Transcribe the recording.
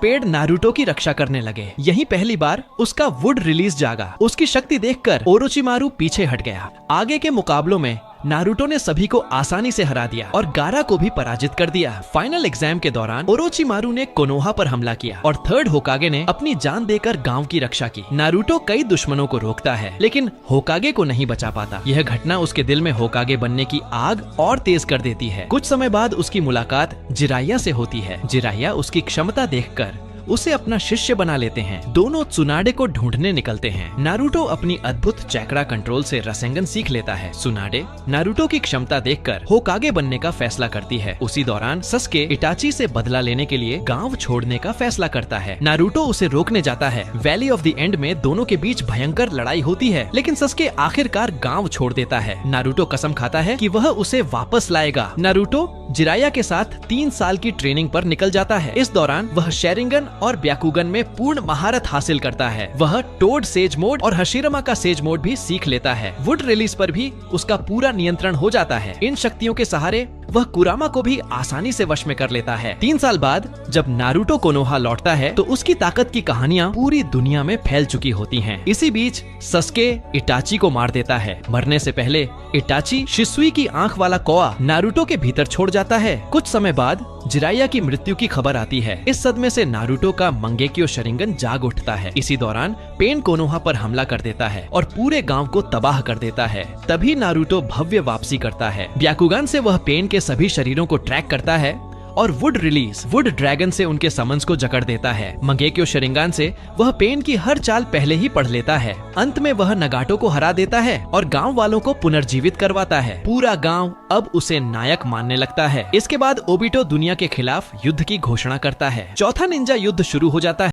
पेड़ नारुतो की रक्षा करने लगे। यही पहली बार उसका वुड रिलीज जागा। उसकी शक्ति देखकर ओरोचिमारू पीछे हट गया। आगे के मुकाबलों में नारुतो ने सभी को आसानी से हरा दिया और गारा को भी पराजित कर दिया। फाइनल एग्जाम के दौरान ओरोचिमारू ने कोनोहा पर हमला किया और थर्ड होकागे ने अपनी जान देकर गांव की रक्षा की। नारुतो कई दुश्मनों को रोकता है लेकिन होकागे को नहीं बचा पाता। यह घटना उसके दिल में होकागे बनने की आग और तेज कर देती है। कुछ समय बाद उसकी मुलाकात जिराया से होती है। जिराया उसकी क्षमता देखकर उसे अपना शिष्य बना लेते हैं। दोनों त्सुनाडे को ढूंढने निकलते हैं। नारुतो अपनी अद्भुत चैक्रा कंट्रोल से रसेंगन सीख लेता है। त्सुनाडे नारुतो की क्षमता देखकर होकागे बनने का फैसला करती है। उसी दौरान सस्के इटाची से बदला लेने के लिए गांव छोड़ने का फैसला करता है। नारुतो उसे रोकने जाता है। वैली ऑफ द एंड में दोनों के बीच भयंकर लड़ाई होती है लेकिन सस्के आखिरकार गाँव छोड़ देता है। नारुतो कसम खाता है कि वह उसे वापस लाएगा। नारुतो जिराया के साथ 3 साल की ट्रेनिंग पर निकल जाता है। इस दौरान वह शेरिंगन और ब्याकुगन में पूर्ण महारत हासिल करता है। वह टोड सेज मोड और हशिरमा का सेज मोड भी सीख लेता है। वुड रिलीज पर भी उसका पूरा नियंत्रण हो जाता है। इन शक्तियों के सहारे वह कुरामा को भी आसानी से वश में कर लेता है। 3 साल बाद जब नारुतो कोनोहा लौटता है तो उसकी ताकत की कहानियां पूरी दुनिया में फैल चुकी होती हैं। इसी बीच सस्के इटाची को मार देता है। मरने से पहले इटाची शिसुई की आंख वाला कोआ नारुतो के भीतर छोड़ जाता है। कुछ समय बाद जिराया की मृत्यु की खबर आती है। इस सदमे से नारुतो का मंगेक्यो शरिंगन जाग उठता है। इसी दौरान पेन कोनोहा पर हमला कर देता है और पूरे गांव को तबाह कर देता है। तभी नारुतो भव्य वापसी करता है। ब्याकुगन से वह पेन के सभी शरीरों को ट्रैक करता है और वुड ड्रैगन से उनके समन्स को जकड़ देता है। मंगेक्यो शरिंगान से वह पेन की हर चाल पहले ही पढ़ लेता है। अंत में वह नगाटो को हरा देता है और गांव वालों को पुनर्जीवित करवाता है। पूरा गांव अब उसे नायक मानने लगता है। इसके बाद ओबिटो दुनिया के खिलाफ युद्ध की घोषणा करता है। चौथा निंजा युद्ध शुरू हो जाता है।